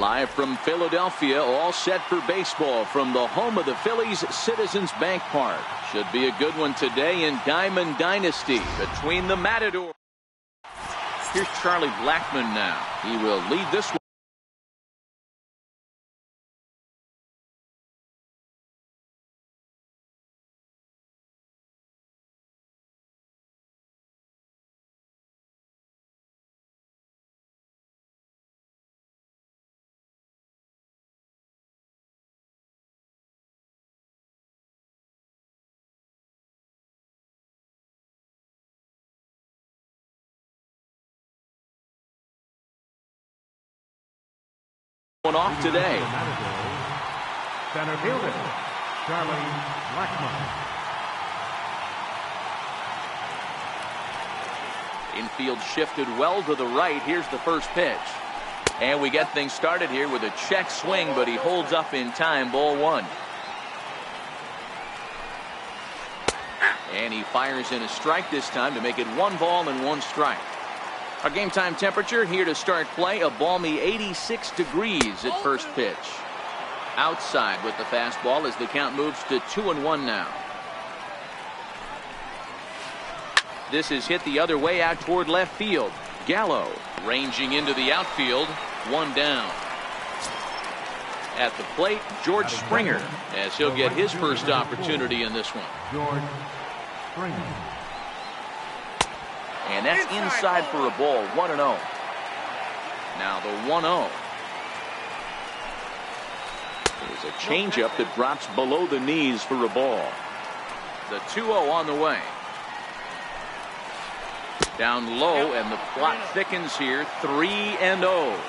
Live from Philadelphia, all set for baseball from the home of the Phillies, Citizens Bank Park. Should be a good one today in Diamond Dynasty between the Matadors. Here's Charlie Blackmon now. He will lead this one. One off today. Center fielder, Charlie Blackmon. Infield shifted well to the right. Here's the first pitch. And we get things started here with a check swing, but he holds up in time. Ball one. And he fires in a strike this time to make it 1 ball and 1 strike. Our game time temperature here to start play, a balmy 86 degrees at first pitch. Outside with the fastball as the count moves to 2-1 now. This is hit the other way out toward left field. Gallo ranging into the outfield. 1 down. At the plate, George Springer, as he'll get his first opportunity in this one. George Springer. And that's inside for a ball. 1-0. Now the 1-0. There's a changeup that drops below the knees for a ball. The 2-0 on the way. Down low, and the plot thickens here. 3-0.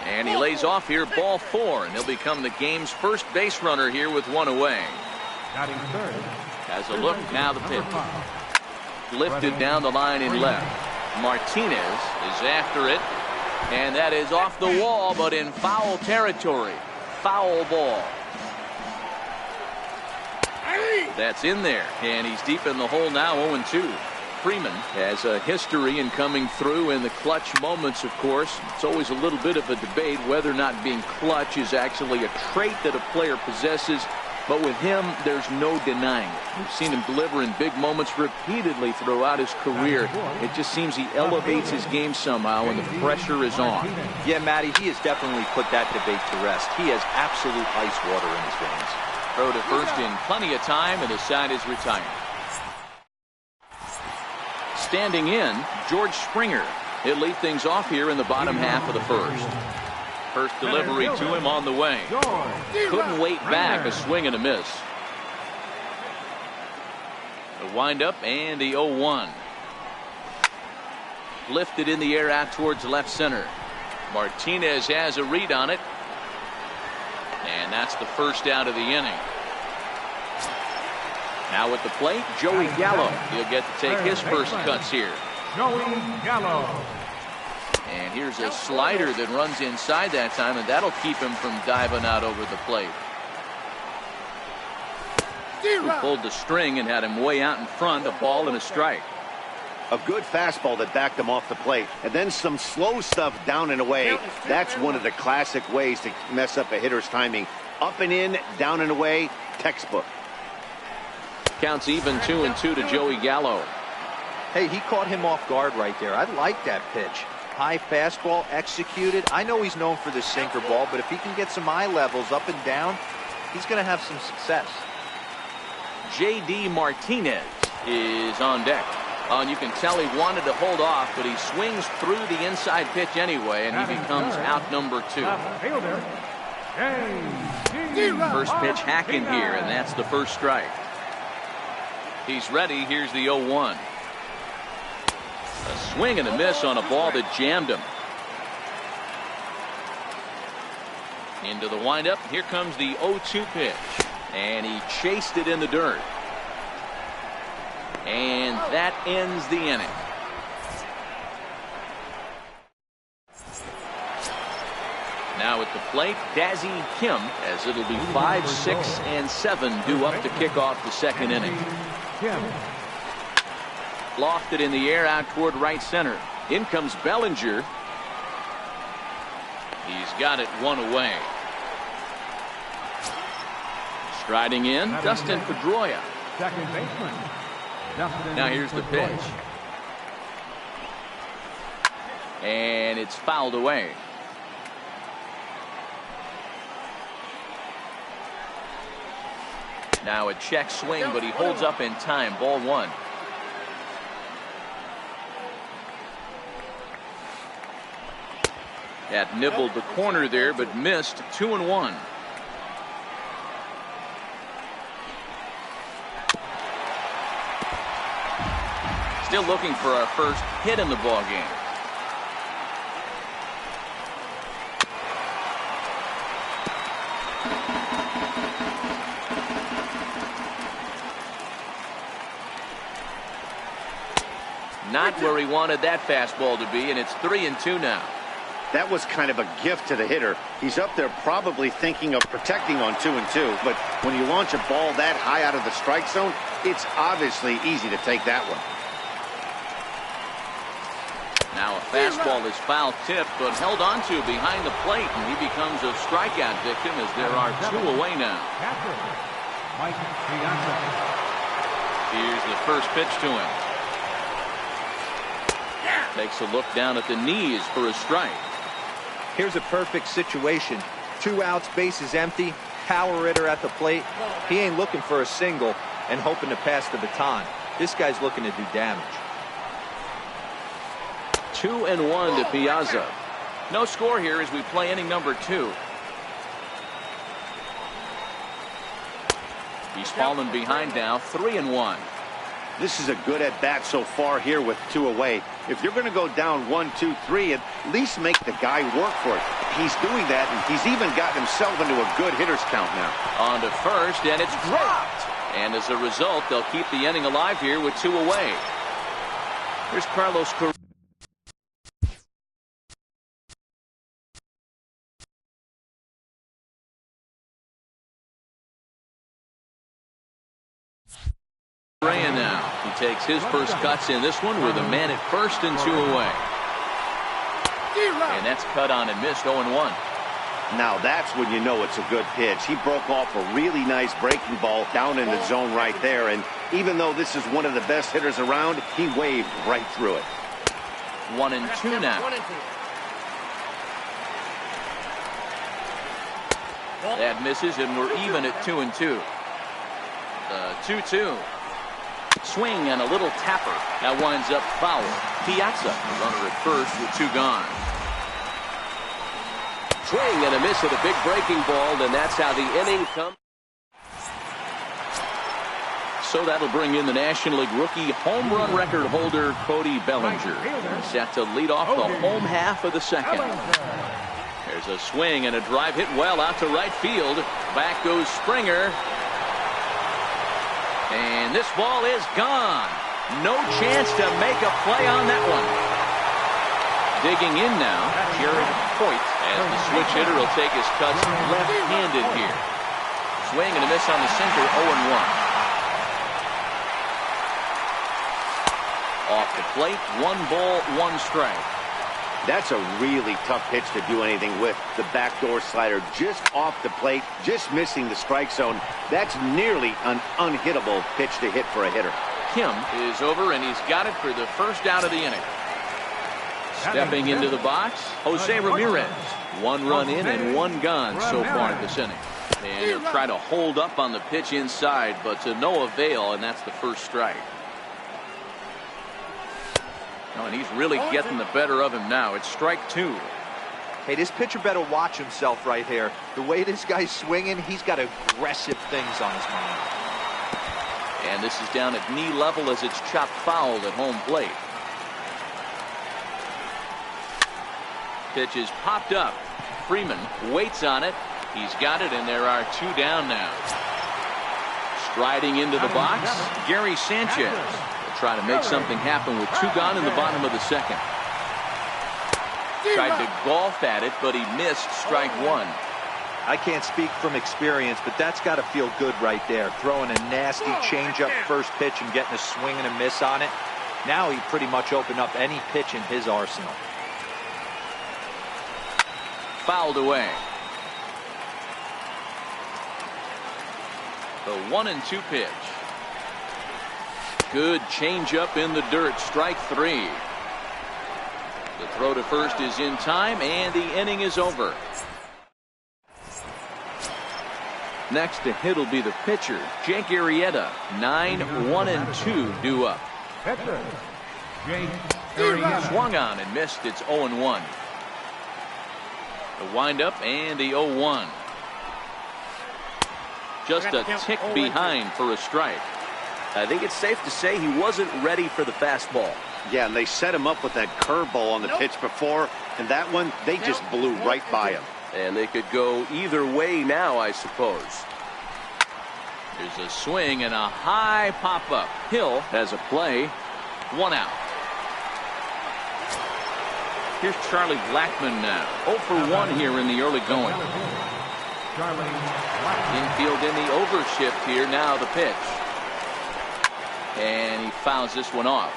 And he lays off here. Ball 4, and he'll become the game's first base runner here with 1 away. Batting third. Has a look, now the pitch. Lifted down the line in left. Martinez is after it. And that is off the wall, but in foul territory. Foul ball. That's in there. And he's deep in the hole now, 0-2. Freeman has a history in coming through in the clutch moments, of course. It's always a little bit of a debate whether or not being clutch is actually a trait that a player possesses. But with him, there's no denying it. We've seen him deliver in big moments repeatedly throughout his career. It just seems he elevates his game somehow when the pressure is on. Yeah, Matty, he has definitely put that debate to rest. He has absolute ice water in his veins. Throw to first in plenty of time, and the side is retired. Standing in, George Springer. He'll lead things off here in the bottom half of the first. First delivery to him on the way. Couldn't wait back. A swing and a miss. The windup and the 0-1. Lifted in the air out towards left center. Martinez has a read on it. And that's the first out of the inning. Now at the plate, Joey Gallo. He'll get to take his first cuts here. Joey Gallo. And here's a slider that runs inside that time, and that'll keep him from diving out over the plate. Who pulled the string and had him way out in front, a ball and a strike. A good fastball that backed him off the plate, and then some slow stuff down and away. That's one of the classic ways to mess up a hitter's timing. Up and in, down and away, textbook. Counts even 2-2 to Joey Gallo. Hey, he caught him off guard right there. I like that pitch. High fastball executed. I know he's known for the sinker ball, but if he can get some eye levels up and down, he's going to have some success. J.D. Martinez is on deck. And you can tell he wanted to hold off, but he swings through the inside pitch anyway, and he becomes out number 2. First pitch hacking here, and that's the first strike. He's ready. Here's the 0-1. A swing and a miss on a ball that jammed him. Into the windup. Here comes the 0-2 pitch. And he chased it in the dirt. And that ends the inning. Now at the plate, Dazzy Kim, as it'll be 5, 6, and 7 due up to kick off the second inning. Lofted in the air out toward right center. In comes Bellinger. He's got it one away. Striding in, Dustin Pedroia. Second baseman. Now here's the pitch. And it's fouled away. Now a check swing, but he holds up in time. Ball one. That nibbled the corner there, but missed. 2-1. Still looking for our first hit in the ball game. Not where he wanted that fastball to be, and it's 3-2 now. That was kind of a gift to the hitter. He's up there probably thinking of protecting on 2-2, but when you launch a ball that high out of the strike zone, it's obviously easy to take that one. Now a fastball is foul tipped, but held onto behind the plate, and he becomes a strikeout victim as there are 2 away now. Here's the first pitch to him. Takes a look down at the knees for a strike. Here's a perfect situation. 2 outs, bases empty, power hitter at the plate. He ain't looking for a single and hoping to pass the baton. This guy's looking to do damage. 2-1 to Piazza. No score here as we play inning number 2. He's fallen behind now, 3-1. This is a good at-bat so far here with 2 away. If you're going to go down 1, 2, 3, at least make the guy work for it. He's doing that, and he's even gotten himself into a good hitter's count now. On to first, and it's dropped. And as a result, they'll keep the inning alive here with 2 away. Here's Carlos Correa. Now he takes his first cuts in this one with a man at first and 2 away. And that's cut on and missed. 0-1. Now that's when you know it's a good pitch. He broke off a really nice breaking ball down in the zone right there, and even though this is one of the best hitters around, he waved right through it. 1-2 now. That misses, and we're even at 2-2. 2-2. Swing and a little tapper. That winds up foul. Piazza, runner at first with 2 gone. Swing and a miss at a big breaking ball, and that's how the inning comes. So that'll bring in the National League rookie home run record holder Cody Bellinger. Set to lead off the home half of the second. There's a swing and a drive hit well out to right field. Back goes Springer. And this ball is gone. No chance to make a play on that one. Digging in now, Jared Hoyt, as the switch hitter will take his cuts left-handed here. Swing and a miss on the sinker, 0-1. Off the plate, 1 ball, 1 strike. That's a really tough pitch to do anything with. The backdoor slider just off the plate, just missing the strike zone. That's nearly an unhittable pitch to hit for a hitter. Kim is over, and he's got it for the first out of the inning. Stepping into the box, Jose Ramirez. 1 run in and 1 gone so far in this inning. And he'll try to hold up on the pitch inside, but to no avail, and that's the first strike. Oh, and he's really getting the better of him now. It's strike 2. Hey, this pitcher better watch himself right here. The way this guy's swinging, he's got aggressive things on his mind. And this is down at knee level as it's chopped foul at home plate. Pitch is popped up. Freeman waits on it. He's got it, and there are 2 down now. Striding into the box, Gary Sanchez. Try to make something happen with 2 gone in the bottom of the second. Tried to golf at it, but he missed strike 1. I can't speak from experience, but that's got to feel good right there. Throwing a nasty changeup first pitch and getting a swing and a miss on it. Now he pretty much opened up any pitch in his arsenal. Fouled away. The 1-2 pitch. Good changeup in the dirt. Strike 3. The throw to first is in time, and the inning is over. Next to hit will be the pitcher, Jake Arrieta. 9-1-2 due up. Pitcher, Jake Arrieta. Swung on and missed. It's 0-1. The windup and the 0-1. Just a tick behind for a strike. I think it's safe to say he wasn't ready for the fastball. Yeah, and they set him up with that curveball on the pitch before, and that one, they just blew right by him. And they could go either way now, I suppose. There's a swing and a high pop-up. Hill has a play. 1 out. Here's Charlie Blackmon now. 0 for 1 here in the early going. Infield in the overshift here. Now the pitch. And he fouls this one off.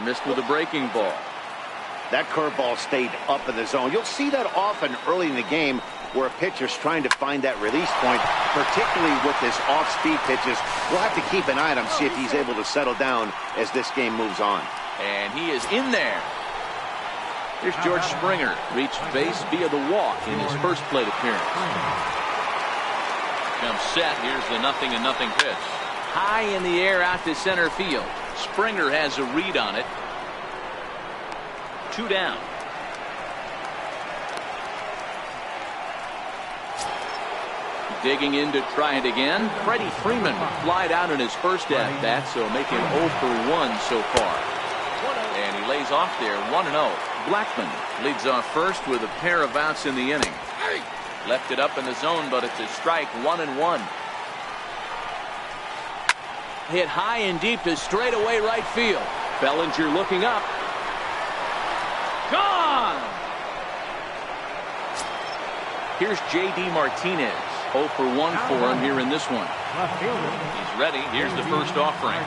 Missed with a breaking ball. That curveball stayed up in the zone. You'll see that often early in the game where a pitcher's trying to find that release point, particularly with his off-speed pitches. We'll have to keep an eye on him, see if he's able to settle down as this game moves on. And he is in there. Here's George Springer. Reached base via the walk in his first plate appearance. Comes set. Here's the 0-0 pitch. High in the air out to center field. Springer has a read on it. 2 down. Digging in to try it again. Freddie Freeman flied out in his first at-bat, so making 0 for 1 so far. And he lays off there, 1-0. Blackmon leads off first with a pair of outs in the inning. Left it up in the zone, but it's a strike, 1-1. Hit high and deep to straightaway right field. Bellinger looking up. Gone! Here's J.D. Martinez. 0 for 1 for him here in this one. He's ready. Here's the first offering.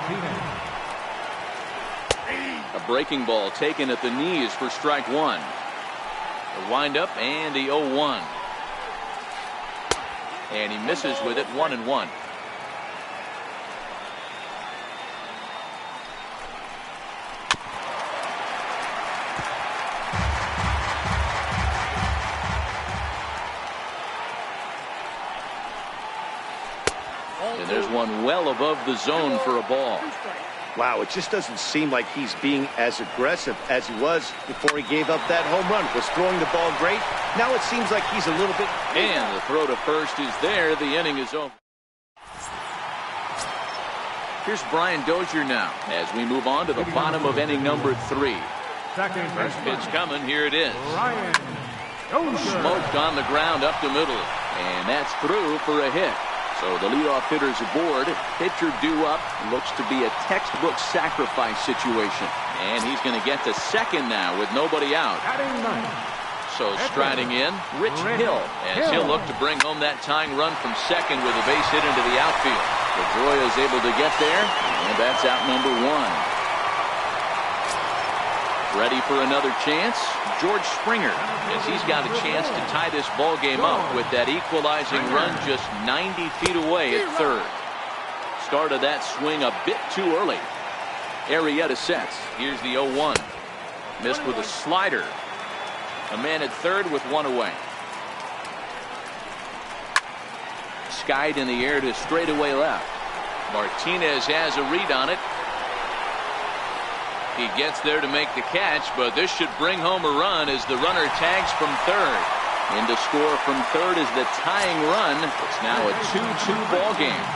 A breaking ball taken at the knees for strike 1. The windup and the 0-1. And he misses with it, 1-1. And there's one well above the zone for a ball. Wow, it just doesn't seem like he's being as aggressive as he was before he gave up that home run. Was throwing the ball great. Now it seems like he's a little bit... And the throw to first is there. The inning is over. Here's Brian Dozier now as we move on to the bottom of inning number 3. First pitch coming. Here it is. Smoked on the ground up the middle. And that's through for a hit. So the leadoff hitter's aboard. Pitcher due up. Looks to be a textbook sacrifice situation. And he's going to get to second now with nobody out. So striding in, Rich Hill, as he'll look to bring home that tying run from second with a base hit into the outfield. Pedroia is able to get there, and that's out number 1. Ready for another chance? George Springer, as he's got a chance to tie this ball game up with that equalizing run just 90 feet away at third. Started that swing a bit too early. Arrieta sets. Here's the 0-1. Missed with a slider. A man at third with 1 away. Skied in the air to straightaway left. Martinez has a read on it. He gets there to make the catch, but this should bring home a run as the runner tags from third. In to score from third is the tying run. It's now a 2-2 ball game.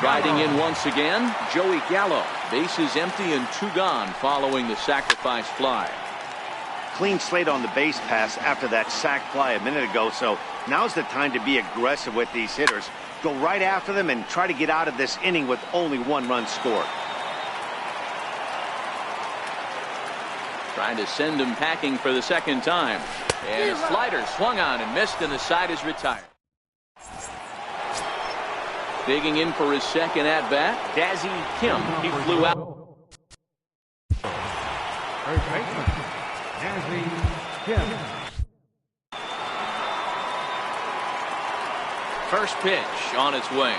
Riding in once again, Joey Gallo. Bases empty and 2 gone following the sacrifice fly. Clean slate on the base pass after that sac fly a minute ago, so now's the time to be aggressive with these hitters. Go right after them and try to get out of this inning with only 1 run scored. Trying to send him packing for the second time. And a slider swung on and missed, and the side is retired. Digging in for his second at-bat, Dazzy Kim. He flew out. Third baseman, Dazzy Kim. First pitch on its way.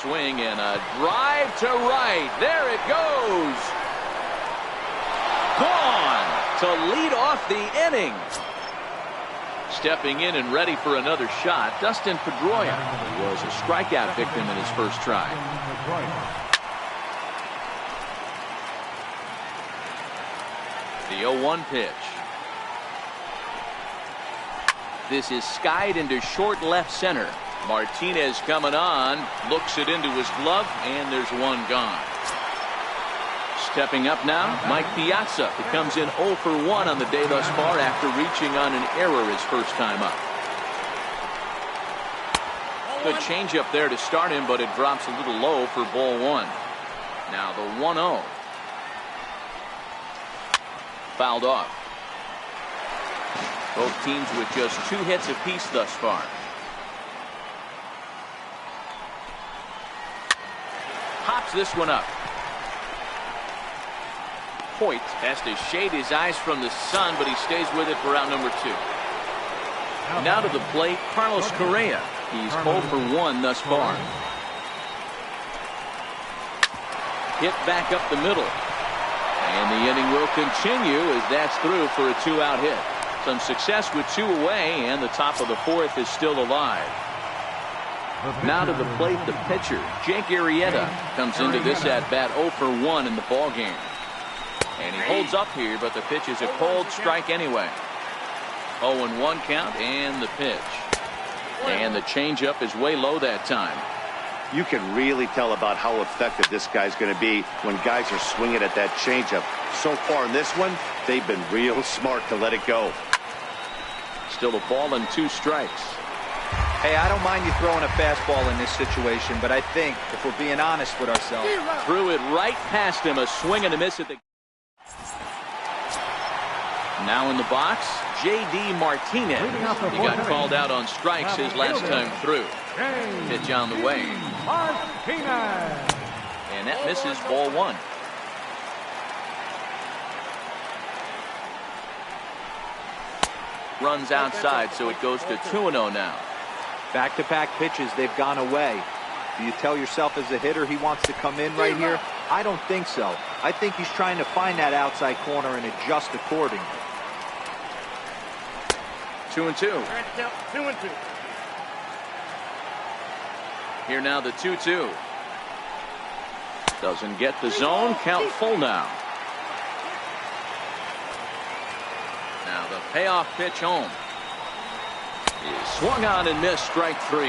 Swing and a drive to right. There it goes. Gone to lead off the inning. Stepping in and ready for another shot, Dustin Pedroia. He was a strikeout victim in his first try. The 0-1 pitch. This is skied into short left center. Martinez coming on, looks it into his glove, and there's one gone. Stepping up now, Mike Piazza. He comes in 0 for 1 on the day thus far after reaching on an error his first time up. Good changeup there to start him, but it drops a little low for ball 1. Now the 1-0. Fouled off. Both teams with just 2 hits apiece thus far. Pops this one up. Hoyt has to shade his eyes from the sun, but he stays with it for out number 2. Now to the plate, Carlos Correa. He's 0 for 1 thus far. Hit back up the middle. And the inning will continue as that's through for a 2-out hit. Some success with 2 away, and the top of the 4th is still alive. Now to the plate, the pitcher, Jake Arrieta, comes into this at-bat 0 for 1 in the ballgame. And he holds up here, but the pitch is a cold strike anyway. 0-1 count, and the pitch. And the changeup is way low that time. You can really tell about how effective this guy's going to be when guys are swinging at that changeup. So far in this one, they've been real smart to let it go. Still a ball and 2 strikes. Hey, I don't mind you throwing a fastball in this situation, but I think if we're being honest with ourselves. Threw it right past him, a swing and a miss at the. Now in the box, J.D. Martinez. He got called out on strikes his last time through. Pitch on the way. And that misses ball 1. Runs outside, so it goes to 2-0 now. Back-to-back pitches, they've gone away. Do you tell yourself as a hitter he wants to come in right here? I don't think so. I think he's trying to find that outside corner and adjust accordingly. 2-2. Here now the 2-2. Doesn't get the zone. Count full now. Now the payoff pitch home. Is swung on and missed, strike 3.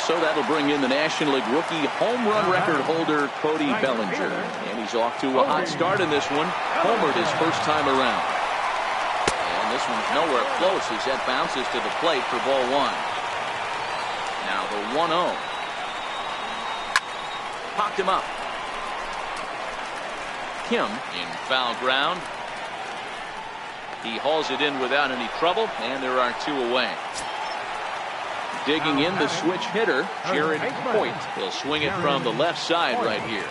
So that'll bring in the National League rookie home run record holder Cody Bellinger. And he's off to a hot start in this one. Homered his first time around. And this one's nowhere close as that bounces to the plate for ball 1. Now the 1-0. Popped him up. Kim in foul ground. He hauls it in without any trouble, and there are 2 away. Digging in the switch hitter, Jared Hoyt. He'll swing it from the left side right here.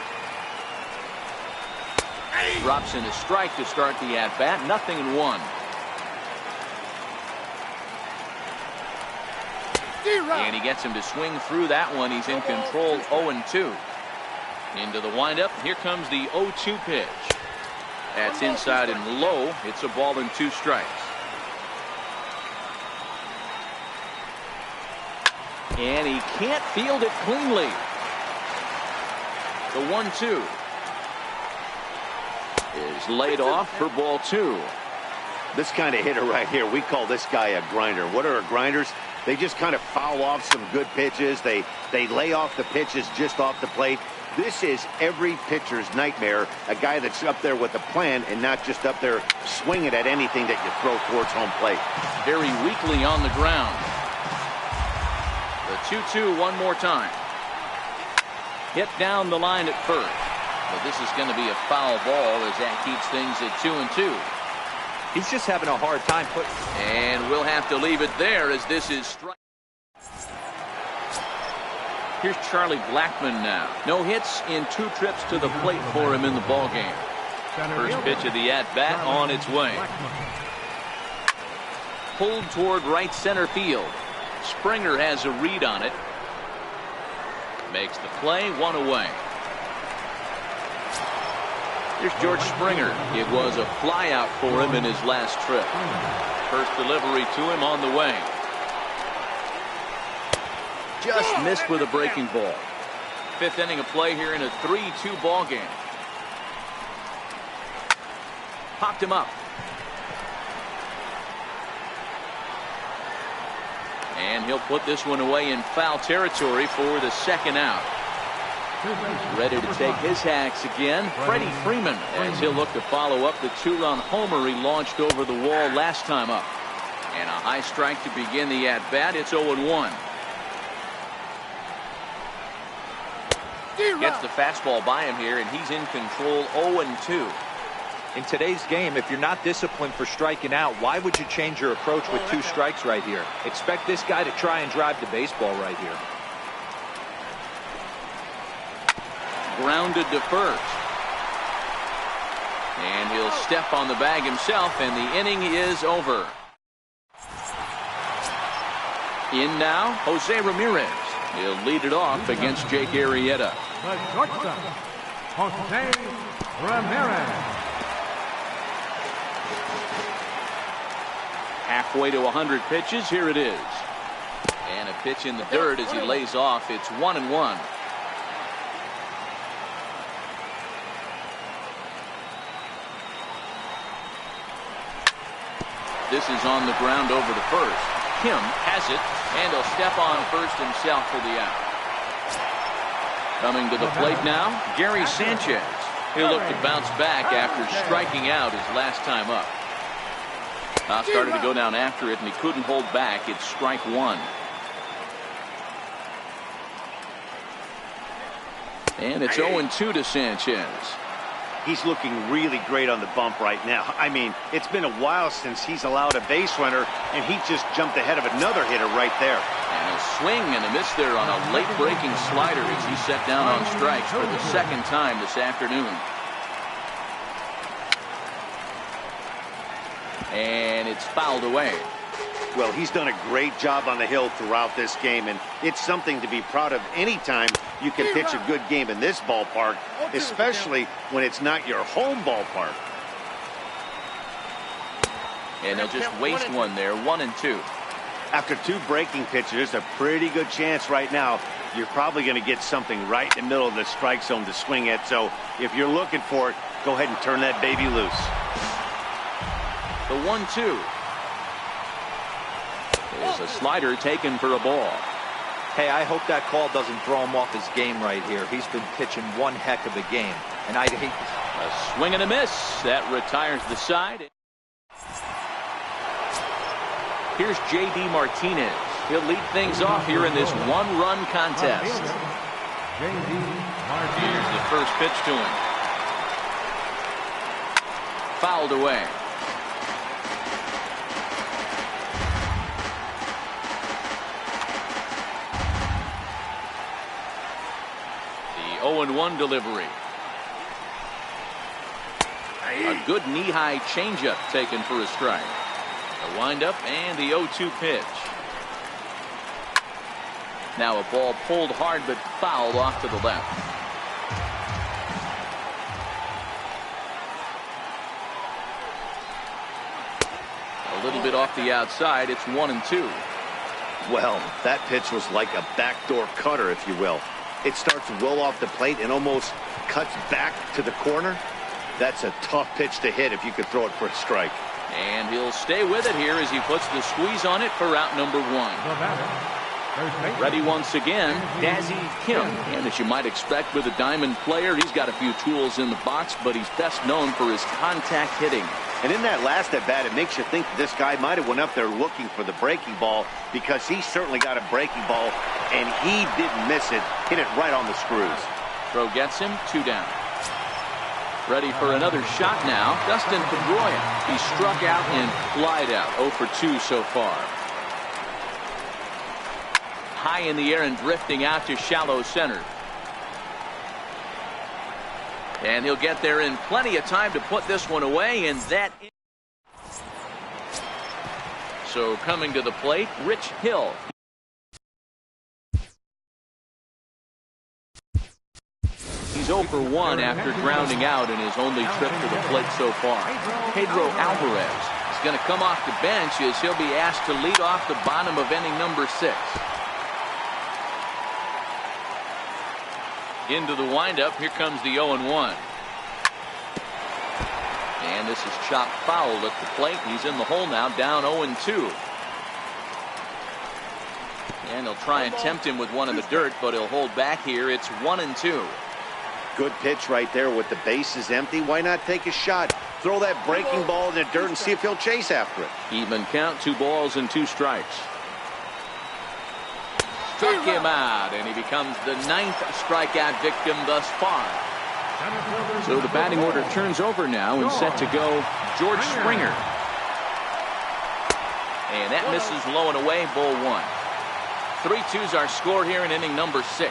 Drops in a strike to start the at-bat. 0-1. And he gets him to swing through that one. He's in control 0-2. Into the windup. Here comes the 0-2 pitch. That's inside and low. It's a ball and 2 strikes. And he can't field it cleanly. The 1-2 is laid off for ball 2. This kind of hitter right here, we call this guy a grinder. What are grinders? They just kind of foul off some good pitches. They lay off the pitches just off the plate. This is every pitcher's nightmare, a guy that's up there with a plan and not just up there swinging at anything that you throw towards home plate. Very weakly on the ground. The 2-2 one more time. Hit down the line at first. But this is going to be a foul ball as that keeps things at 2-2. He's just having a hard time putting. And we'll have to leave it there as this is strike. Here's Charlie Blackmon now. No hits in 2 trips to the plate for him in the ballgame. First pitch of the at-bat on its way. Pulled toward right center field. Springer has a read on it. Makes the play, 1 away. Here's George Springer. It was a flyout for him in his last trip. First delivery to him on the way. Just missed with a breaking ball. 5th inning of play here in a 3-2 ball game. Popped him up. And he'll put this one away in foul territory for the 2nd out. Ready to take his hacks again, Freddie Freeman, as he'll look to follow up the 2-run homer he launched over the wall last time up. And a high strike to begin the at-bat. It's 0-1. Gets the fastball by him here, and he's in control. 0-2. In today's game, if you're not disciplined for striking out, why would you change your approach with 2 strikes right here? Expect this guy to try and drive the baseball right here. Grounded to first. And he'll step on the bag himself, and the inning is over. In now, Jose Ramirez. He'll lead it off against Jake Arrieta. The shortstop, Jose Ramirez. Halfway to 100 pitches. Here it is. And a pitch in the dirt as he lays off. It's 1-1. This is on the ground over to first. Kim has it, and he'll step on first himself for the out. Coming to the plate now, Gary Sanchez. He'll look to bounce back after striking out his last time up. Started to go down after it, and he couldn't hold back. It's strike 1. And it's 0-2 to Sanchez. He's looking really great on the bump right now. I mean, it's been a while since he's allowed a base runner, and he just jumped ahead of another hitter right there. And a swing and a miss there on a late breaking slider as he set down on strikes for the 2nd time this afternoon. And it's fouled away. Well, he's done a great job on the hill throughout this game, and it's something to be proud of anytime you can pitch a good game in this ballpark, especially when it's not your home ballpark. And they'll just waste one there, 1-2. After 2 breaking pitches, there's a pretty good chance right now you're probably going to get something right in the middle of the strike zone to swing at. So if you're looking for it, go ahead and turn that baby loose. The 1-2. There's a slider taken for a ball. Hey, I hope that call doesn't throw him off his game right here. He's been pitching one heck of a game, and I'd hate a swing and a miss. That retires the side. Here's J.D. Martinez. He'll lead things off here in this 1-run contest. Here's the first pitch to him. Fouled away. The 0-1 delivery. A good knee-high changeup taken for a strike. The windup and the 0-2 pitch. Now a ball pulled hard but fouled off to the left. A little bit off the outside. It's 1-2. Well, that pitch was like a backdoor cutter, if you will. It starts well off the plate and almost cuts back to the corner. That's a tough pitch to hit if you could throw it for a strike. And he'll stay with it here as he puts the squeeze on it for out number 1. Ready once again, Dazzy Kim. And as you might expect with a diamond player, he's got a few tools in the box, but he's best known for his contact hitting. And in that last at-bat, it makes you think that this guy might have went up there looking for the breaking ball, because he certainly got a breaking ball, and he didn't miss it. Hit it right on the screws. Throw gets him, 2 down. Ready for another shot now, Dustin Pedroia. He struck out and flied out, 0 for 2 so far. high in the air and drifting out to shallow center. And he'll get there in plenty of time to put this one away, and that. So coming to the plate, Rich Hill. He's 0 for 1 after grounding out in his only trip to the plate so far. Pedro Alvarez is going to come off the bench as he'll be asked to lead off the bottom of inning number 6. Into the windup, here comes the 0-1. And this is chopped foul at the plate. He's in the hole now, down 0-2. And he'll try and tempt him with one in the dirt, but he'll hold back here. It's 1-2. Good pitch right there with the bases empty. Why not take a shot? Throw that breaking ball in the dirt and see if he'll chase after it. Even count, 2 balls and 2 strikes. Struck him out, and he becomes the 9th strikeout victim thus far. So the batting order turns over now and set to go George Springer. And that misses low and away, ball 1. 3-2's our score here in inning number 6.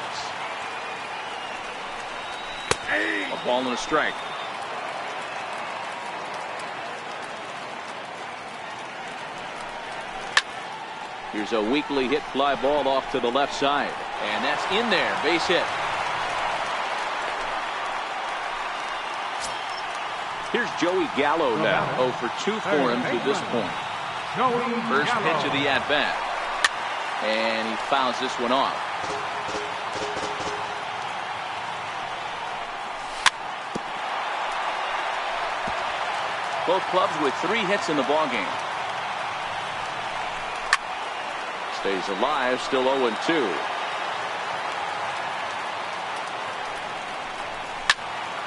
A ball and a strike. Here's a weakly hit fly ball off to the left side. And that's in there. Base hit. Here's Joey Gallo now. 0 for 2 for him to this point. First pitch of the at-bat. And he fouls this one off. Both clubs with 3 hits in the ballgame. Stays alive, still 0-2.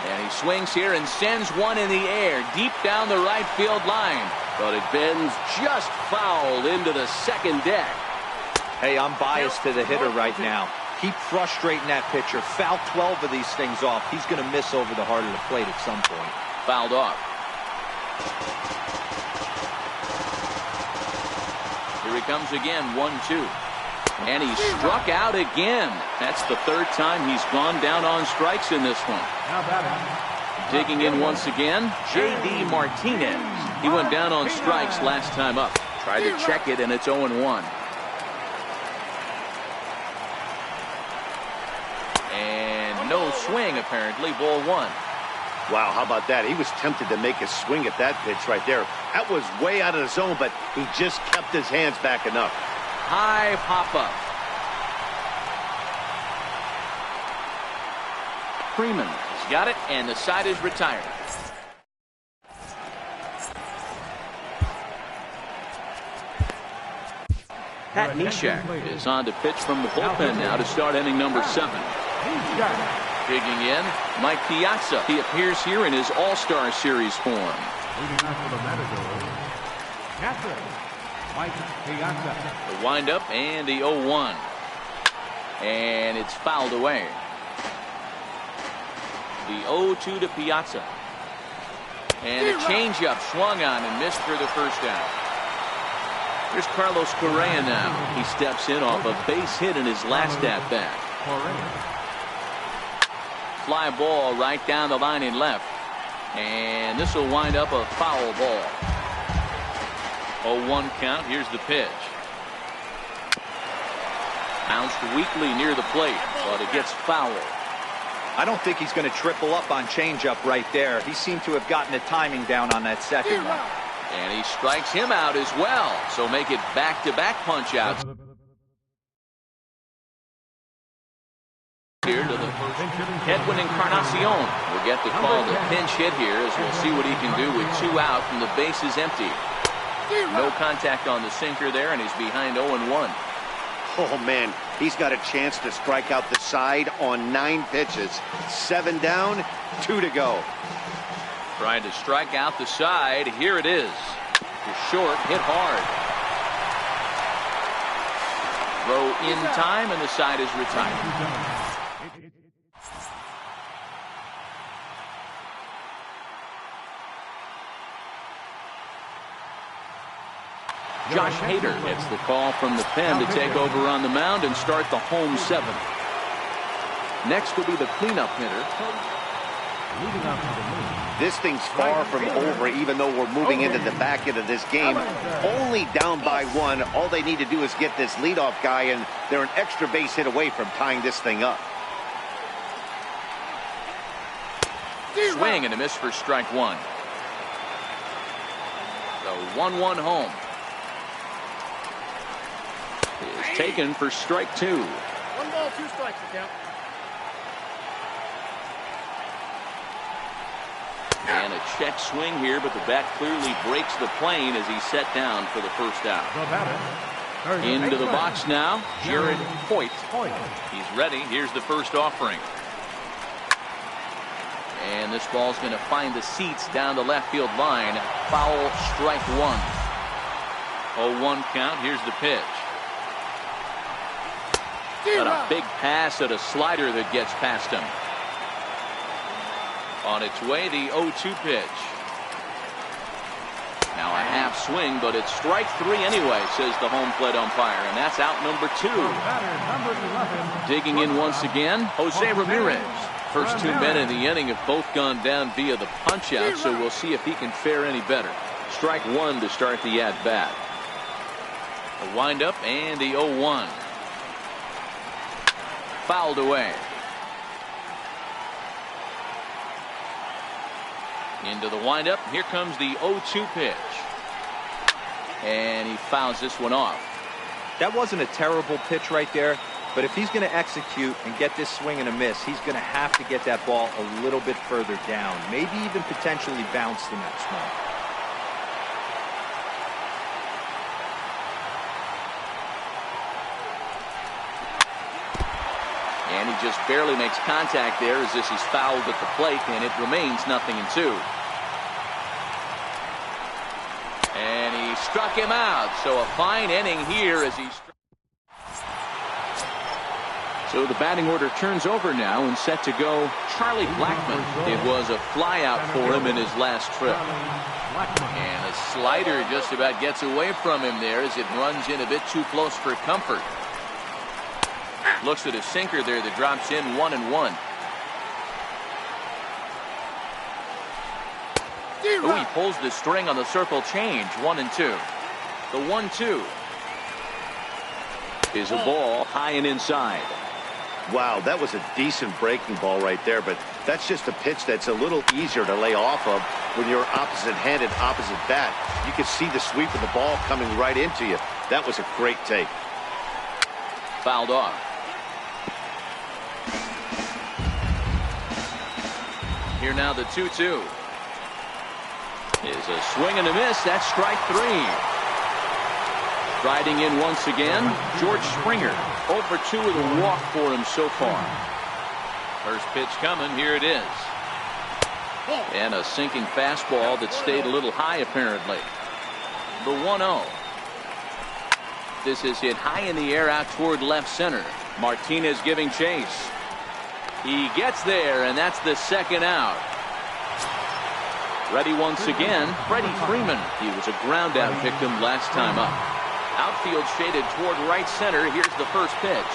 And he swings here and sends one in the air deep down the right field line. But it bends just foul into the second deck. Hey, I'm biased to the hitter right now. Keep frustrating that pitcher. Foul 12 of these things off. He's going to miss over the heart of the plate at some point. Fouled off. Here he comes again, 1-2. And he struck out again. That's the 3rd time he's gone down on strikes in this one. Digging in once again, J.D. Martinez. He went down on strikes last time up. Tried to check it, and it's 0-1. And no swing, apparently, ball 1. Wow, how about that? He was tempted to make a swing at that pitch right there. That was way out of the zone, but he just kept his hands back enough. High pop-up. Freeman has got it, and the side is retired. Pat Neshek is on to pitch from the bullpen now to start inning number 7. Digging in, Mike Piazza. He appears here in his All-Star Series form. The windup and the 0-1. And it's fouled away. The 0-2 to Piazza. And a changeup swung on and missed for the first out. Here's Carlos Correa now. He steps in off a base hit in his last at-bat. Fly ball right down the line in left. And this will wind up a foul ball. 0-1 count. Here's the pitch. Bounced weakly near the plate, but it gets fouled. I don't think he's going to triple up on changeup right there. He seemed to have gotten the timing down on that second one. And he strikes him out as well. So make it back-to-back punch-outs. Here to the first. Edwin Encarnacion will get the call to pinch hit here as we'll see what he can do with 2 out and the base is empty. No contact on the sinker there, and he's behind 0-1. Oh, man, he's got a chance to strike out the side on 9 pitches. 7 down, 2 to go. Trying to strike out the side. Here it is. It's short, hit hard. Throw in time, and the side is retired. Josh Hader gets the call from the pen to take over on the mound and start the home seventh. Next will be the cleanup hitter. This thing's far from over, even though we're moving into the back end of this game. Only down by one. All they need to do is get this leadoff guy, and they're an extra base hit away from tying this thing up. Swing and a miss for strike one. The 1-1 home is taken for strike two. 1 ball, 2 strikes, count. And a check swing here, but the bat clearly breaks the plane as he's set down for the first out. Into the box now, Jared Hoyt. He's ready. Here's the first offering. And this ball's going to find the seats down the left field line. Foul, strike one. 0-1 count. Here's the pitch. Got a big pass at a slider that gets past him. On its way, the 0-2 pitch. Now a half swing, but it's strike three anyway, says the home plate umpire, and that's out number 2. Digging in once again, Jose Ramirez. First 2 men in the inning have both gone down via the punch-out, so we'll see if he can fare any better. Strike one to start the at-bat. The windup and the 0-1. Fouled away. Into the windup. Here comes the 0-2 pitch. And he fouls this one off. That wasn't a terrible pitch right there, but if he's going to execute and get this swing and a miss, he's going to have to get that ball a little bit further down, maybe even potentially bounce the next one. And he just barely makes contact there as this is fouled at the plate, and it remains 0-2. And he struck him out, so a fine inning here as he So the batting order turns over now and set to go Charlie Blackmon. It was a fly out for him in his last trip. And a slider just about gets away from him there as it runs in a bit too close for comfort. Looks at a sinker there that drops in 1-1. Oh, he pulls the string on the circle change. 1-2. The 1-2 is a ball high and inside. Wow, that was a decent breaking ball right there, but that's just a pitch that's a little easier to lay off of when you're opposite-handed, opposite bat. You can see the sweep of the ball coming right into you. That was a great take. Fouled off. Here now the 2-2. Is a swing and a miss. That's strike three. Riding in once again, George Springer. 0-2 with a walk for him so far. First pitch coming. Here it is. And a sinking fastball that stayed a little high apparently. The 1-0. This is hit high in the air out toward left center. Martinez giving chase. He gets there, and that's the second out. Ready once again, Freddie Freeman. He was a ground out victim last time up. Outfield shaded toward right center. Here's the first pitch.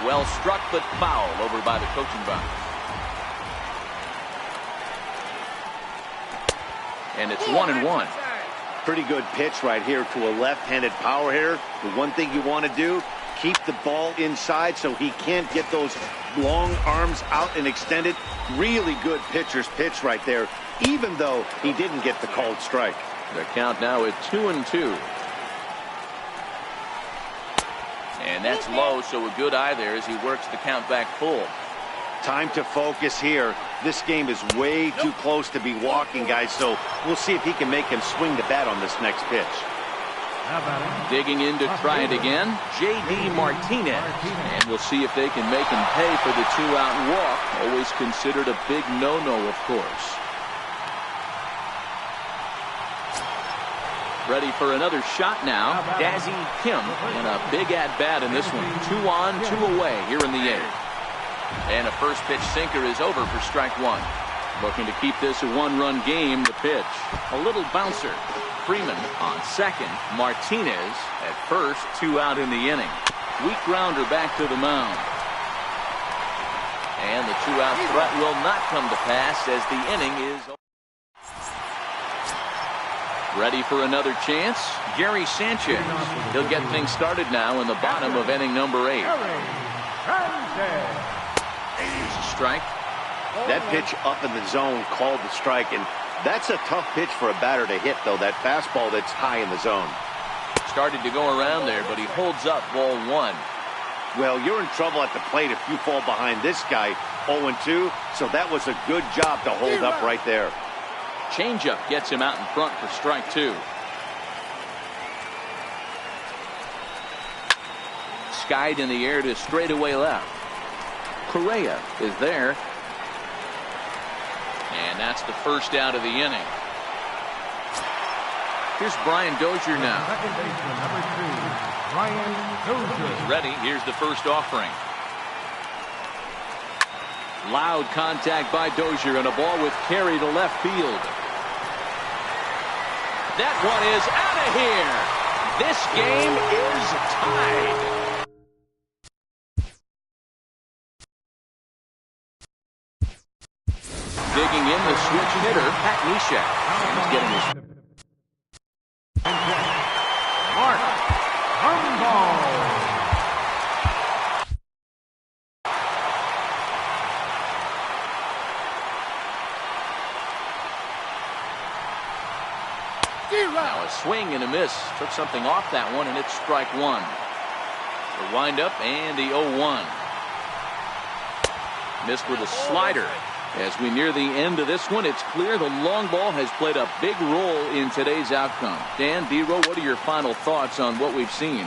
Well struck, but foul over by the coaching box. And it's 1-1. Pretty good pitch right here to a left-handed power hitter. The one thing you want to do, keep the ball inside so he can't get those long arms out and extended. Really good pitcher's pitch right there, even though he didn't get the called strike. The count now at 2-2. And that's low, so a good eye there as he works the count back full. Time to focus here. This game is way too close to be walking, guys, so we'll see if he can make him swing the bat on this next pitch. Digging in to try it again, J.D. Martinez. And we'll see if they can make him pay for the 2-out walk. Always considered a big no-no, of course. Ready for another shot now, Dazzy Kim. And a big at-bat in this one. 2 on, 2 away here in the 8th. And a first pitch sinker is over for strike one. Looking to keep this a 1-run game. The pitch, a little bouncer. Freeman on second. Martinez at first. 2 out in the inning. Weak grounder back to the mound. And the 2-out threat will not come to pass as the inning is ready for another chance. Gary Sanchez. He'll get things started now in the bottom of inning number 8. Here's a strike. That pitch up in the zone called the strike, and that's a tough pitch for a batter to hit, though, that fastball that's high in the zone. Started to go around there, but he holds up ball 1. Well, you're in trouble at the plate if you fall behind this guy 0-2, so that was a good job to hold up right there. Changeup gets him out in front for strike 2. Skied in the air to straightaway left. Correa is there. And that's the first out of the inning. Here's Brian Dozier now. Second baseman, number 2, Brian Dozier. He's ready. Here's the first offering. Loud contact by Dozier and a ball with carry to left field. That one is out of here. This game is tied. Digging in the switch hitter, Pat Neshek. He's getting his. Mark Humboldt. Now a swing and a miss. Took something off that one, and it's strike 1. The windup and the 0-1. Missed with a slider. As we near the end of this one, it's clear the long ball has played a big role in today's outcome. Dan, D-Row, what are your final thoughts on what we've seen?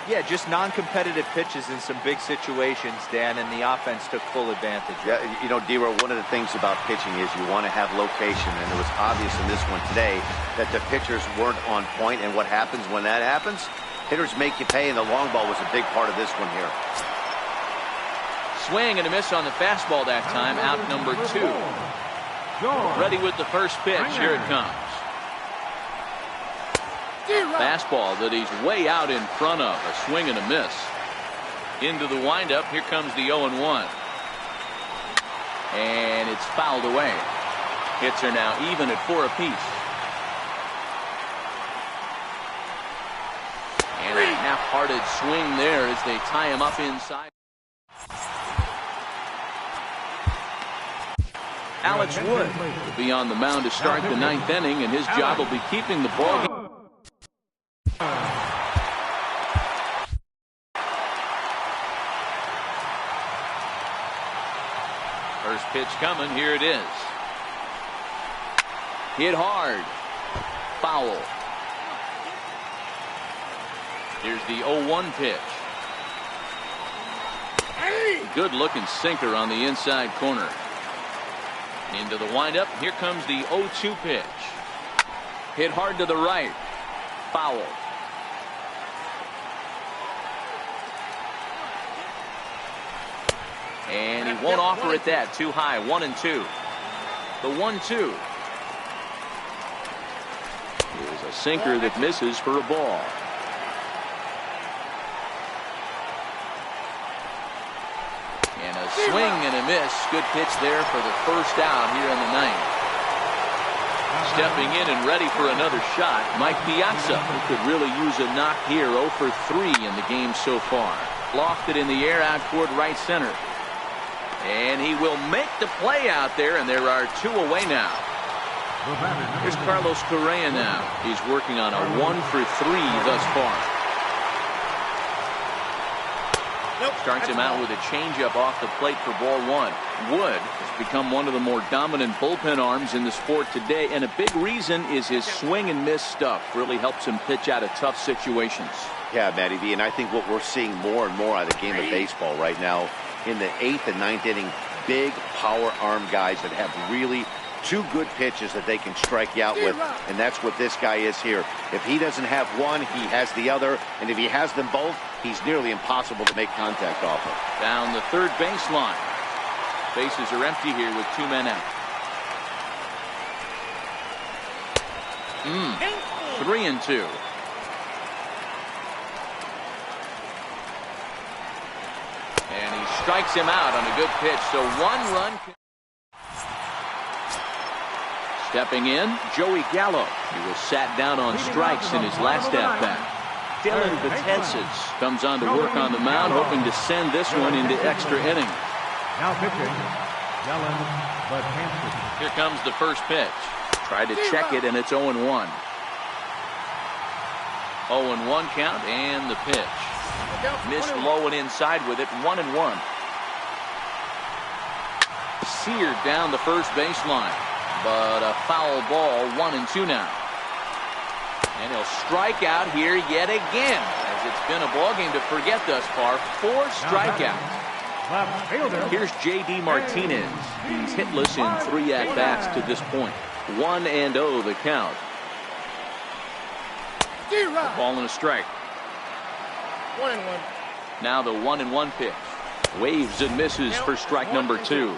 Yeah, just non-competitive pitches in some big situations, Dan, and the offense took full advantage. Yeah, you know, D-Row, one of the things about pitching is you want to have location, and it was obvious in this one today that the pitchers weren't on point, and what happens when that happens? Hitters make you pay, and the long ball was a big part of this one here. Swing and a miss on the fastball that time. Out number 2. Ready with the first pitch. Here it comes. Fastball that he's way out in front of. A swing and a miss. Into the windup. Here comes the 0-1. And it's fouled away. Hits are now even at 4 apiece. And a half-hearted swing there as they tie him up inside. Alex Wood will be on the mound to start the 9th inning, and his job will be keeping the ball game. First pitch coming. Here it is. Hit hard. Foul. Here's the 0-1 pitch. Good looking sinker on the inside corner. Into the windup. Here comes the 0-2 pitch. Hit hard to the right. Foul. And he won't offer it that. Too high. 1-2. The 1-2 is a sinker that misses for a ball. And a swing and a miss. Good pitch there for the first out here in the 9th. Stepping in and ready for another shot, Mike Piazza, who could really use a knock here. 0 for 3 in the game so far. Lofted in the air out toward right center. And he will make the play out there, and there are 2 away now. Here's Carlos Correa now. He's working on a 1 for 3 thus far. Starts him out with a changeup off the plate for ball 1. Wood has become one of the more dominant bullpen arms in the sport today, and a big reason is his swing and miss stuff. Really helps him pitch out of tough situations. Yeah, Matty V, and I think what we're seeing more and more out of the game of baseball right now in the 8th and 9th inning, big power arm guys that have really 2 good pitches that they can strike you out with, and that's what this guy is here. If he doesn't have one, he has the other, and if he has them both, he's nearly impossible to make contact off of. Down the third baseline. Bases are empty here with 2 men out. 3-2. And he strikes him out on a good pitch. So 1 run. Stepping in, Joey Gallo. He was sat down on strikes in his last at-bat. Dylan Betances comes on to work on the mound, hoping to send this one into extra innings. Now pitching, Dylan Betances. Here comes the first pitch. Tried to check it, and it's 0-1. 0-1 count, and the pitch. Missed low and inside with it, 1-1. Seared down the first baseline, but a foul ball, 1-2 now. And he'll strike out here yet again, as it's been a ball game to forget thus far. 4 strikeouts. Here's J.D. Martinez. He's hitless in 3 at-bats to this point. 1-0 the count. Ball and a strike. 1-1. Now the 1-1 pitch. Waves and misses for strike number 2.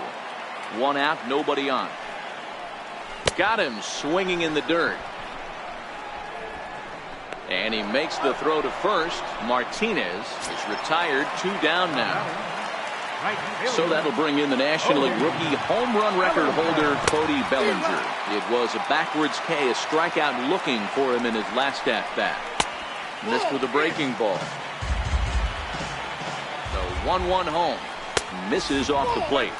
1 out, nobody on. Got him swinging in the dirt. And he makes the throw to first. Martinez is retired, 2 down now. So that'll bring in the National League rookie home run record holder, Cody Bellinger. It was a backwards K, a strikeout looking for him in his last at-bat. Missed with a breaking ball. The 1-1 home. Misses off the plate.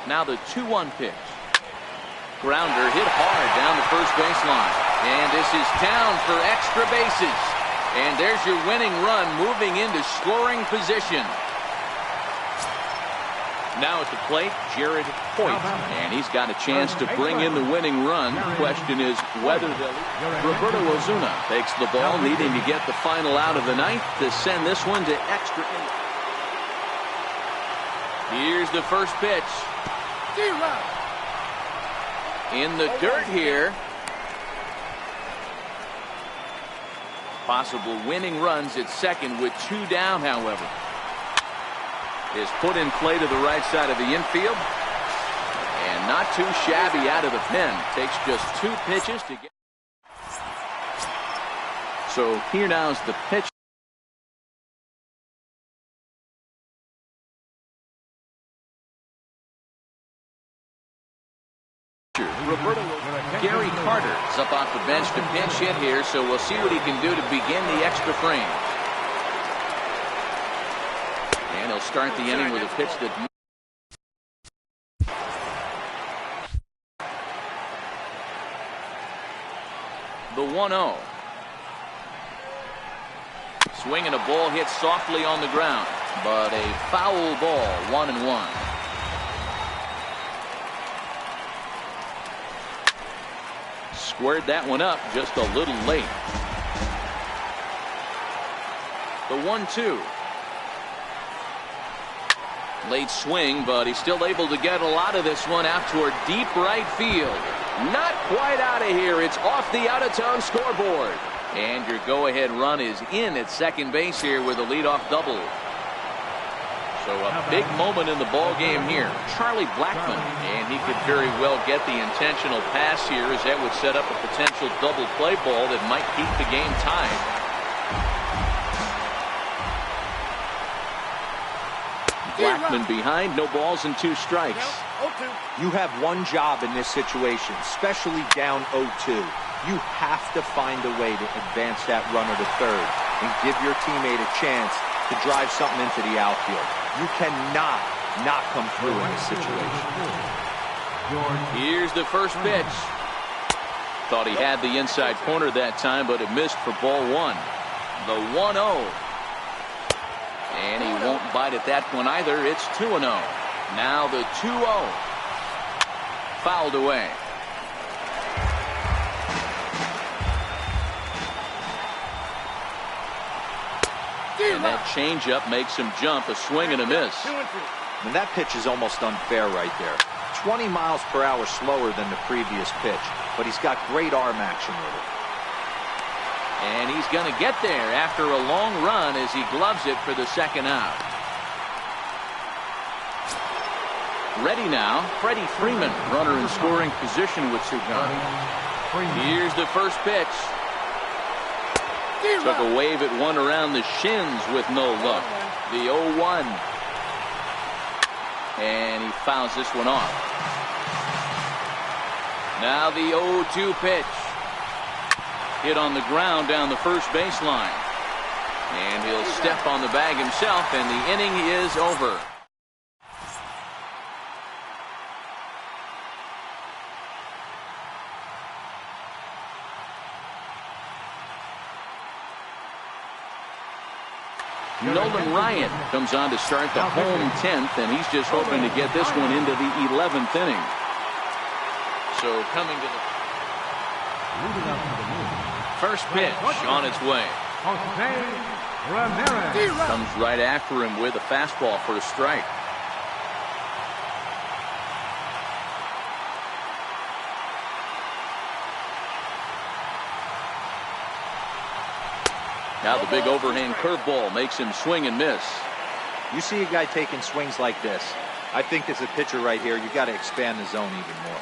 Now the 2-1 pitch. Grounder hit hard down the first baseline. And this is down for extra bases. And there's your winning run moving into scoring position. Now at the plate, Jared Hoyt. And he's got a chance to bring in the winning run. The question is whether they'll. Roberto Ozuna takes the ball, needing to get the final out of the ninth to send this one to extra innings. Here's the first pitch. In the dirt here. Possible winning runs at second with 2 down, however. Is put in play to the right side of the infield. And not too shabby out of the pen. Takes just 2 pitches to get. So here now is the pitch. Gary Carter is up off the bench to pinch hit here, so we'll see what he can do to begin the extra frame. And he'll start the inning with a pitch that. The 1-0. Swinging a ball hit softly on the ground, but a foul ball, 1-1. Squared that one up just a little late. The 1-2. Late swing, but he's still able to get a lot of this one out toward deep right field. Not quite out of here. It's off the out-of-town scoreboard. And your go-ahead run is in at second base here with a leadoff double. So a big moment in the ball game here. Charlie Blackmon, and he could very well get the intentional pass here, as that would set up a potential double play ball that might keep the game tied. Blackmon behind, no balls and 2 strikes. You have one job in this situation, especially down 0-2. You have to find a way to advance that runner to third and give your teammate a chance to drive something into the outfield. You cannot not come through in this situation. Here's the first pitch. Thought he had the inside corner that time, but it missed for ball 1. The 1-0. And he won't bite at that one either. It's 2-0. Now the 2-0. Fouled away. And that changeup makes him jump, a swing and a miss. And that pitch is almost unfair right there. 20 miles per hour slower than the previous pitch, but he's got great arm action with it. And he's going to get there after a long run as he gloves it for the second out. Ready now, Freddie Freeman, runner in scoring position with 2 guns. Here's the first pitch. Took a wave at one around the shins with no luck. The 0-1. And he fouls this one off. Now the 0-2 pitch. Hit on the ground down the first baseline. And he'll step on the bag himself, and the inning is over. Nolan Ryan comes on to start the home 10th, and he's just hoping to get this one into the 11th inning. So coming to the first pitch on its way. Comes right after him with a fastball for a strike. Now the big overhand curveball makes him swing and miss. You see a guy taking swings like this. I think as a pitcher right here, you got to expand the zone even more.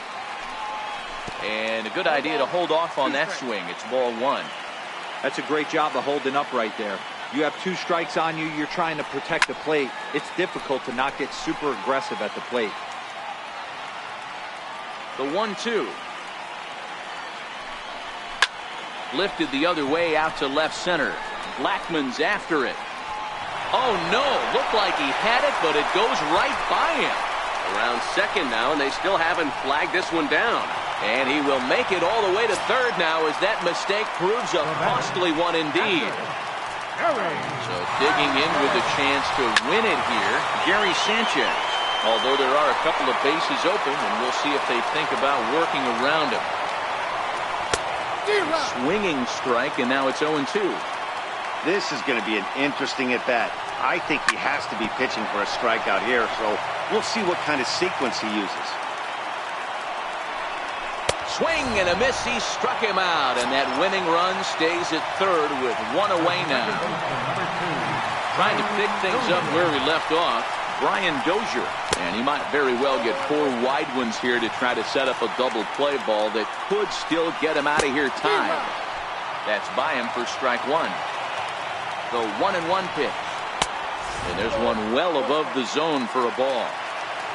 And a good idea to hold off on that swing. It's ball one. That's a great job of holding up right there. You have 2 strikes on you. You're trying to protect the plate. It's difficult to not get super aggressive at the plate. The 1-2. Lifted the other way out to left center. Blackman's after it. Oh no, looked like he had it, but it goes right by him. Around second now, and they still haven't flagged this one down. And he will make it all the way to third now, as that mistake proves a costly one indeed. So digging in with a chance to win it here, Gary Sanchez. Although there are a couple of bases open, and we'll see if they think about working around him. Swinging strike, and now it's 0-2. This is going to be an interesting at-bat. I think he has to be pitching for a strikeout here, so we'll see what kind of sequence he uses. Swing and a miss. He struck him out, and that winning run stays at third with one away now. Trying to pick things up where he left off, Brian Dozier. And he might very well get 4 wide ones here to try to set up a double play ball that could still get him out of here tied. That's by him for strike one. The 1-1 pitch. And there's one well above the zone for a ball.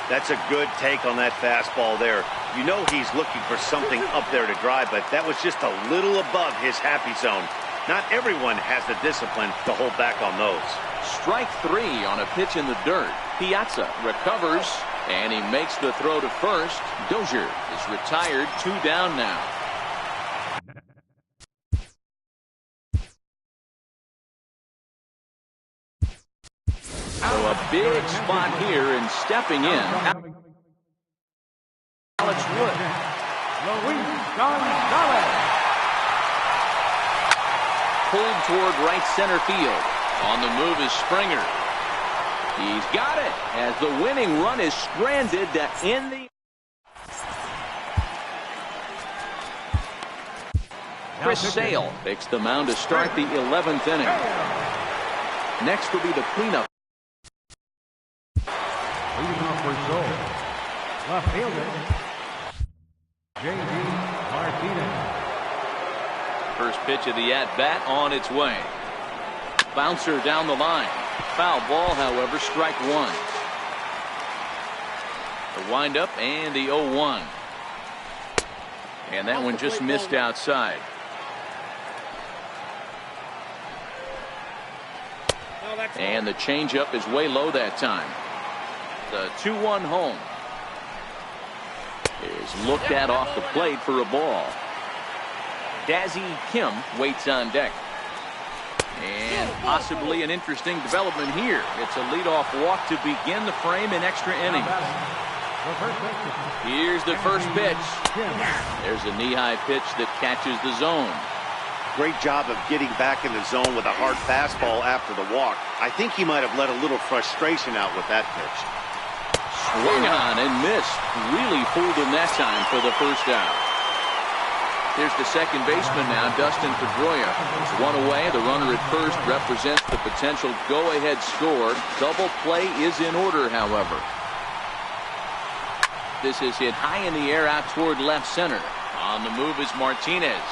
That's a good take on that fastball there. You know he's looking for something up there to drive, but that was just a little above his happy zone. Not everyone has the discipline to hold back on those. Strike 3 on a pitch in the dirt. Piazza recovers, and he makes the throw to first. Dozier is retired, 2 down now. So a big spot here, and stepping in, Alex Wood. Pulled toward right center field. On the move is Springer. He's got it as the winning run is stranded in the... Chris Sale takes the mound to start the 11th inning. Next will be the cleanup. Leading off for Soul, left fielder, J.D. Martinez. First pitch of the at-bat on its way. Bouncer down the line. Foul ball, however, strike one. The windup and the 0-1. And that one just missed outside. And the changeup is way low that time. The 2-1 home is looked at off the plate for a ball. Dazzy Kim waits on deck. And possibly an interesting development here. It's a leadoff walk to begin the frame in extra innings. Here's the first pitch. There's a knee-high pitch that catches the zone. Great job of getting back in the zone with a hard fastball after the walk. I think he might have let a little frustration out with that pitch. Swung on and missed. Really fooled him that time for the first out. Here's the second baseman now, Dustin Pedroia. It's one away. The runner at first represents the potential go-ahead score. Double play is in order, however. This is hit high in the air out toward left center. On On the move is Martinez.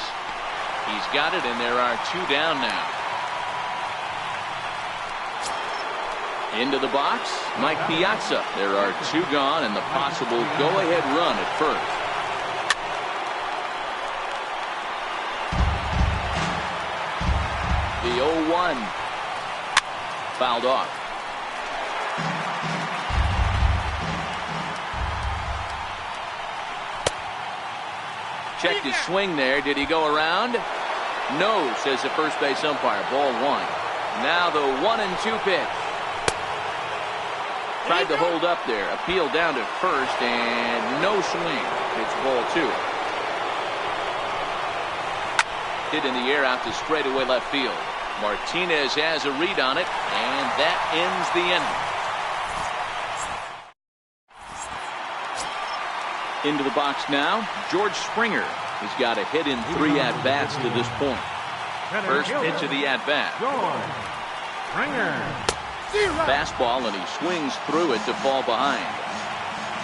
He's got it, and there are 2 down now. Into the box, Mike Piazza. There are 2 gone, and the possible go-ahead run at first. The 0-1. Fouled off. Checked his swing there. Did he go around? No, says the first base umpire. Ball 1. Now the 1-2 pitch. Tried to hold up there. Appeal down to first, and no swing. It's ball 2. Hit in the air out to straightaway left field. Martinez has a read on it, and that ends the inning. Into the box now, George Springer. He's got a hit in 3 at-bats to this point. First pitch of the at-bat. Fastball, and he swings through it to fall behind.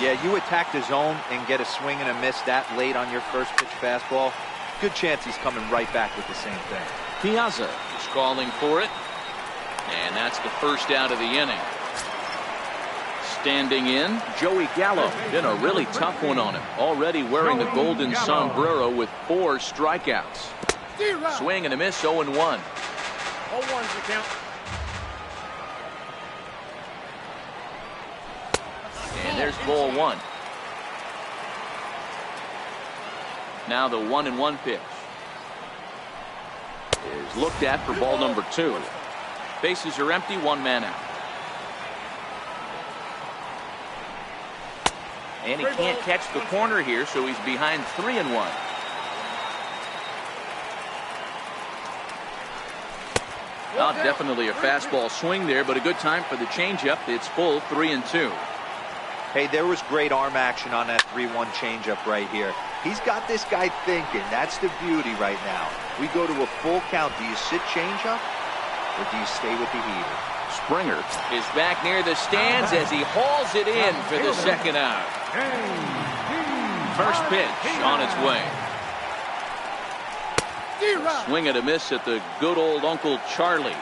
Yeah, you attack the zone and get a swing and a miss that late on your first pitch fastball. Good chance he's coming right back with the same thing. Piazza is calling for it, and that's the first out of the inning. Standing in, Joey Gallo. Been a really tough one on him. Already wearing the golden sombrero with 4 strikeouts. Swing and a miss, 0-1. 0-1's the count. And there's ball 1. Now the 1-1 pitch is looked at for ball number 2. Bases are empty, 1 man out. And he can't catch the corner here, so he's behind 3-1. Not definitely a fastball swing there, but a good time for the changeup. It's full 3-2. Hey, there was great arm action on that 3-1 changeup right here. He's got this guy thinking. That's the beauty right now. We go to a full count. Do you sit changeup, or do you stay with the heater? Springer is back near the stands as he hauls it in for the second out. First pitch on its way. Swing and a miss at the good old Uncle Charlie.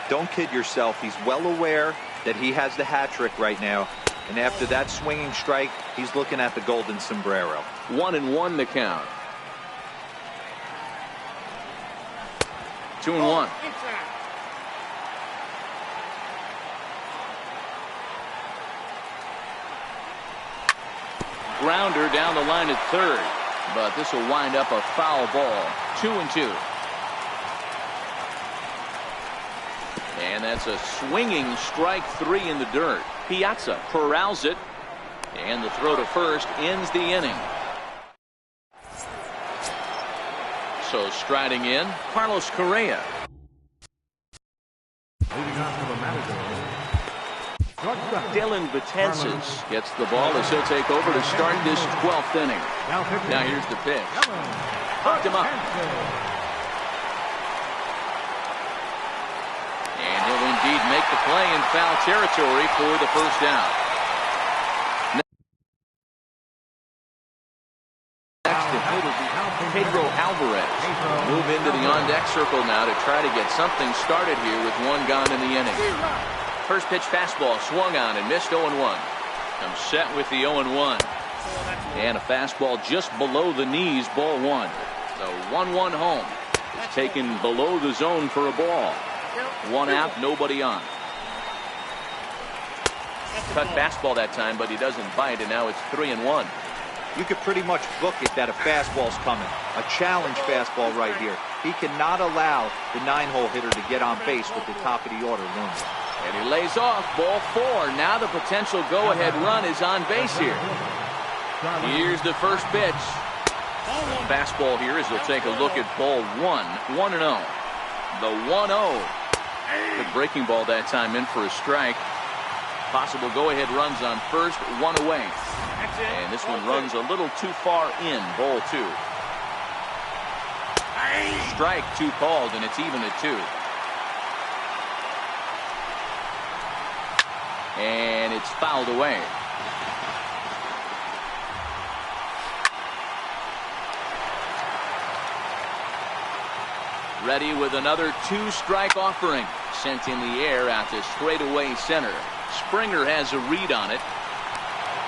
Don't kid yourself. He's well aware that he has the hat trick right now. And after that swinging strike, he's looking at the golden sombrero. 1-1 the count. 2-1. Grounder down the line at third, but this will wind up a foul ball. 2-2. And that's a swinging strike 3 in the dirt. Piazza corrals it, and the throw to first ends the inning. So striding in, Carlos Correa. Dylan Betances gets the ball as he'll take over to start this 12th inning. Now here's the pitch. Hooked him up. And he'll indeed make the play in foul territory for the first down. Next, it'll be Pedro Alvarez. Move into the on-deck circle now to try to get something started here with 1 gone in the inning. First pitch fastball swung on and missed 0-1. I'm set with the 0-1. And a fastball just below the knees, ball 1. The 1-1 home. It's taken below the zone for a ball. 1 out, nobody on. Cut fastball that time, but he doesn't bite, and now it's 3-1. You could pretty much book it that a fastball's coming. A challenge fastball right here. He cannot allow the 9-hole hitter to get on base with the top of the order looming. And he lays off, ball 4. Now the potential go-ahead run is on base here. Here's the first pitch. The fastball here as he'll take a look at ball 1. 1-0. The 1-0. The breaking ball that time in for a strike. Possible go-ahead runs on first, 1 away. And this one runs a little too far in, ball 2. Strike 2 called, and it's even at 2. And it's fouled away. 2-2 the Ready with another 2-strike offering. Sent in the air out to straightaway center. Springer has a read on it.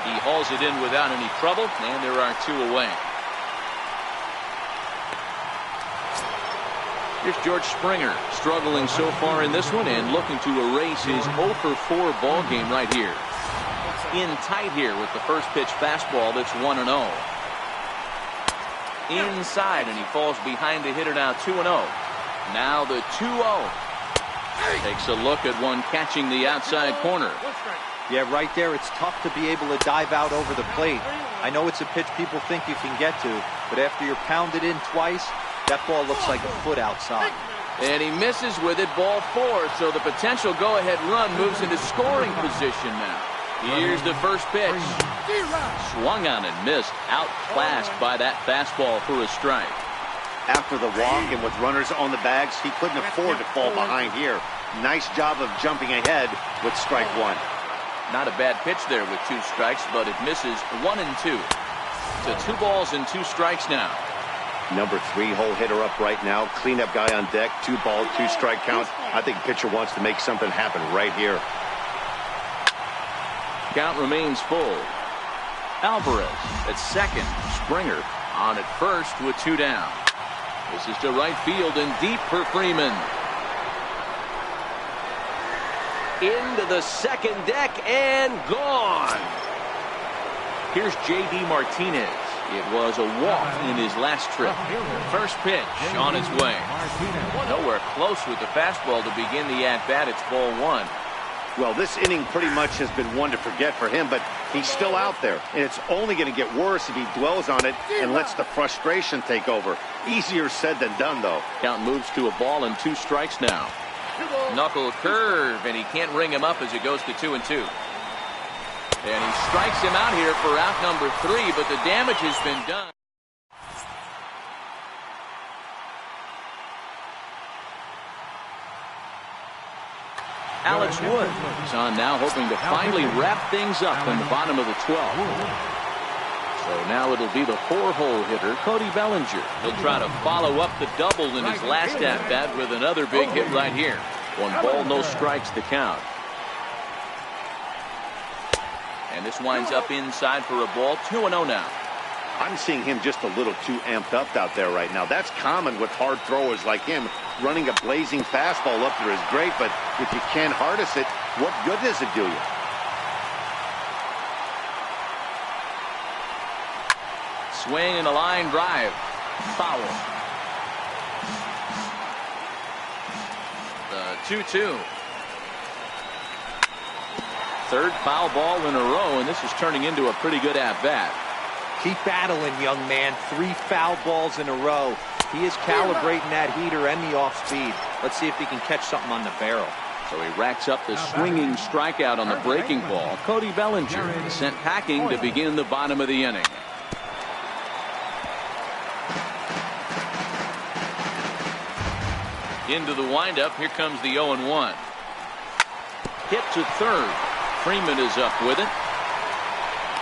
He hauls it in without any trouble, and there are 2 away. Here's George Springer, struggling so far in this one and looking to erase his 0 for 4 ball game right here. In tight here with the first pitch fastball that's 1-0. Inside, and he falls behind the hitter now 2-0. Now the 2-0. Takes a look at one catching the outside corner. Yeah, right there, it's tough to be able to dive out over the plate. I know it's a pitch people think you can get to, but after you're pounded in twice, that ball looks like a foot outside. And he misses with it, ball 4, so the potential go-ahead run moves into scoring position now. Here's the first pitch. Swung on and missed, outclassed by that fastball for a strike. After the walk and with runners on the bags, he couldn't afford to fall behind here. Nice job of jumping ahead with strike 1. Not a bad pitch there with 2 strikes, but it misses 1 and 2. So 2 balls and 2 strikes now. Number 3 hole hitter up right now. Cleanup guy on deck. 2 ball, 2 strike count. I think pitcher wants to make something happen right here. Count remains full. Alvarez at second. Springer on at first with 2 down. This is to right field and deep for Freeman. Into the second deck and gone. Here's J.D. Martinez. It was a walk in his last trip. First pitch on its way. Nowhere close with the fastball to begin the at-bat. It's ball 1. Well, this inning pretty much has been one to forget for him, but he's still out there. And it's only going to get worse if he dwells on it and lets the frustration take over. Easier said than done, though. Count moves to a ball and 2 strikes now. Knuckle curve, and he can't ring him up as it goes to 2 and 2. And he strikes him out here for out number 3, but the damage has been done. Alex Wood is on now, hoping to finally wrap things up in the bottom of the 12th. So now it'll be the 4-hole hitter, Cody Bellinger. He'll try to follow up the double in his last at-bat with another big hit right here. 1 ball, no strikes to count. And this winds up inside for a ball. 2-0 now. I'm seeing him just a little too amped up out there right now. That's common with hard throwers like him. Running a blazing fastball up there is great, but if you can't harness it, what good does it do you? Swing and a line drive. Foul. The 2-2. Third foul ball in a row, and this is turning into a pretty good at-bat. Keep battling, young man. 3 foul balls in a row. He is calibrating that heater and the off-speed. Let's see if he can catch something on the barrel. So he racks up the swinging strikeout on the breaking ball. Cody Bellinger sent packing to begin the bottom of the inning. Into the windup. Here comes the 0-1. Hit to third. Freeman is up with it.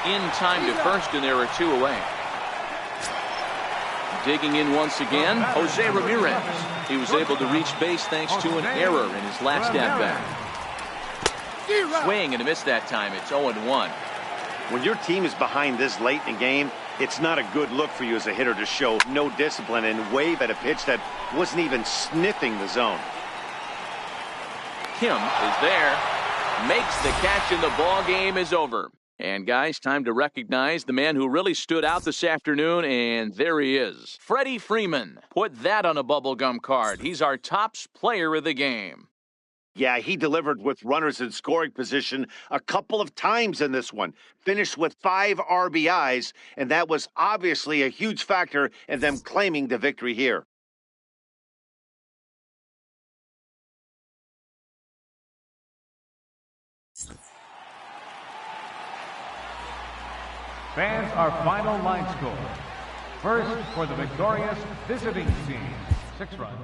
In time to first, and there are 2 away. Digging in once again, Jose Ramirez. He was able to reach base thanks to an error in his last at-bat. Swing and a miss that time. It's 0-1. When your team is behind this late in the game, it's not a good look for you as a hitter to show no discipline and wave at a pitch that wasn't even sniffing the zone. Kim is there, makes the catch, and the ball game is over. And guys, time to recognize the man who really stood out this afternoon, and there he is. Freddie Freeman. Put that on a bubblegum card. He's our top player of the game. Yeah, he delivered with runners in scoring position a couple of times in this one. Finished with 5 RBIs, and that was obviously a huge factor in them claiming the victory here. Fans, our final line score. First, for the victorious visiting team, 6 runs.